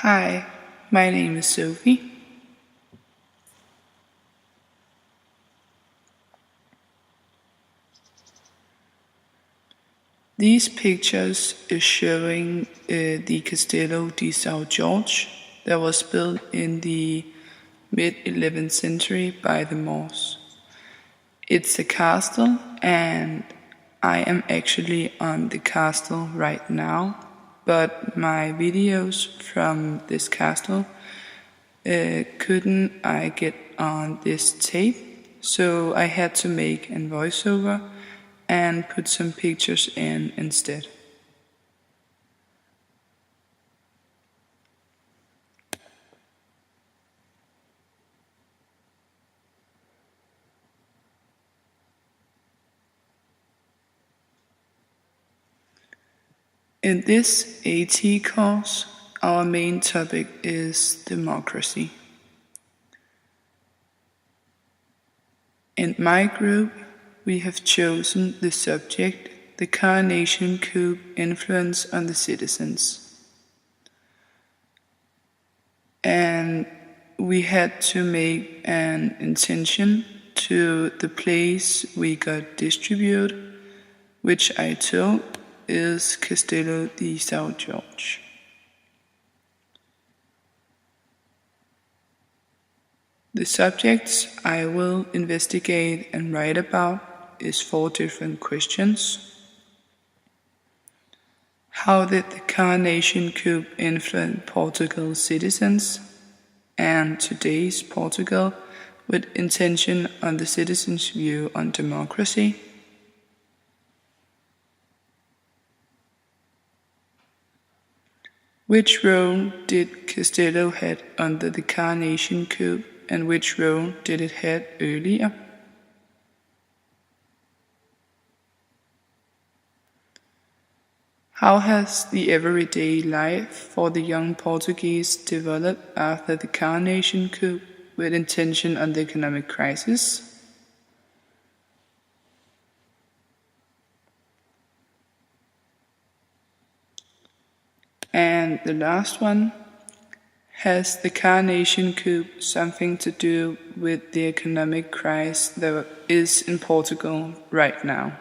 Hi, my name is Sophie. These pictures is showing the Castello di São Jorge that was built in the mid-11th century by the Moors. It's a castle and I am actually on the castle right now, but my videos from this castle couldn't I get on this tape, so I had to make a voiceover and put some pictures in instead. In this AT course, our main topic is democracy. In my group, we have chosen the subject, the coronation coup influence on the citizens. And we had to make an intention to the place we got distributed, which I told is Castello di São Jorge. The subjects I will investigate and write about is 4 different questions. How did the coronation coup influence Portugal's citizens and today's Portugal with intention on the citizens' view on democracy? Which role did Castello had under the coronation coup and which role did it had earlier? How has the everyday life for the young Portuguese developed after the coronation coup with intention on the economic crisis? And the last one, has the coronation coup something to do with the economic crisis that is in Portugal right now?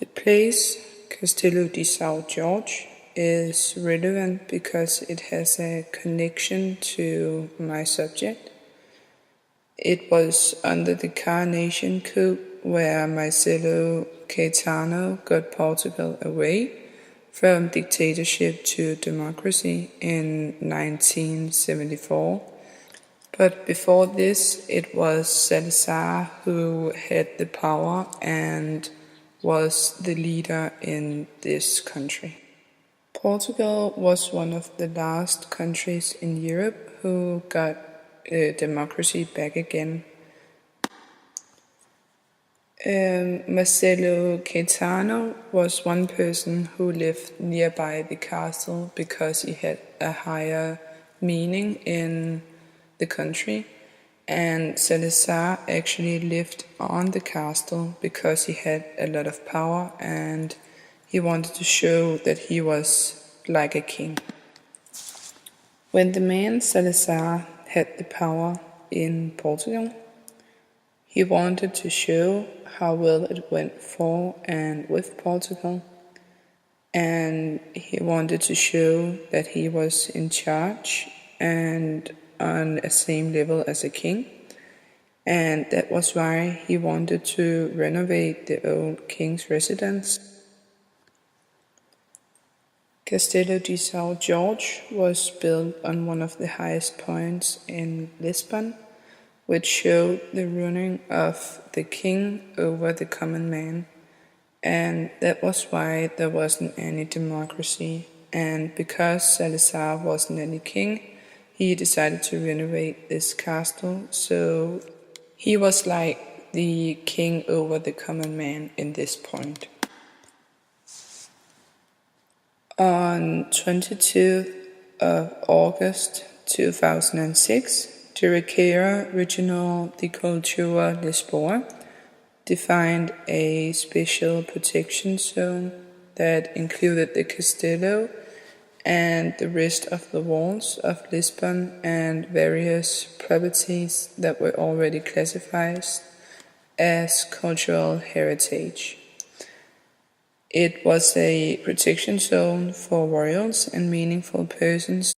The place Castello di São Jorge is relevant because it has a connection to my subject. It was under the coronation coup where Marcelo Caetano got Portugal away from dictatorship to democracy in 1974. But before this, it was Salazar who had the power and was the leader in this country. Portugal was one of the last countries in Europe who got democracy back again. Marcelo Caetano was one person who lived nearby the castle because he had a higher meaning in the country, and Salazar actually lived on the castle because he had a lot of power and he wanted to show that he was like a king. When the man Salazar had the power in Portugal, he wanted to show how well it went for and with Portugal, and he wanted to show that he was in charge and on the same level as a king, and that was why he wanted to renovate the old king's residence. Castello di São Jorge was built on one of the highest points in Lisbon, which showed the ruling of the king over the common man, and that was why there wasn't any democracy. And because Salazar wasn't any king, he decided to renovate this castle, so he was like the king over the common man in this point. On 22nd of August 2006, Directora Regional de Cultura Lisboa defined a special protection zone that included the Castello and the rest of the walls of Lisbon and various properties that were already classified as cultural heritage. It was a protection zone for royals and meaningful persons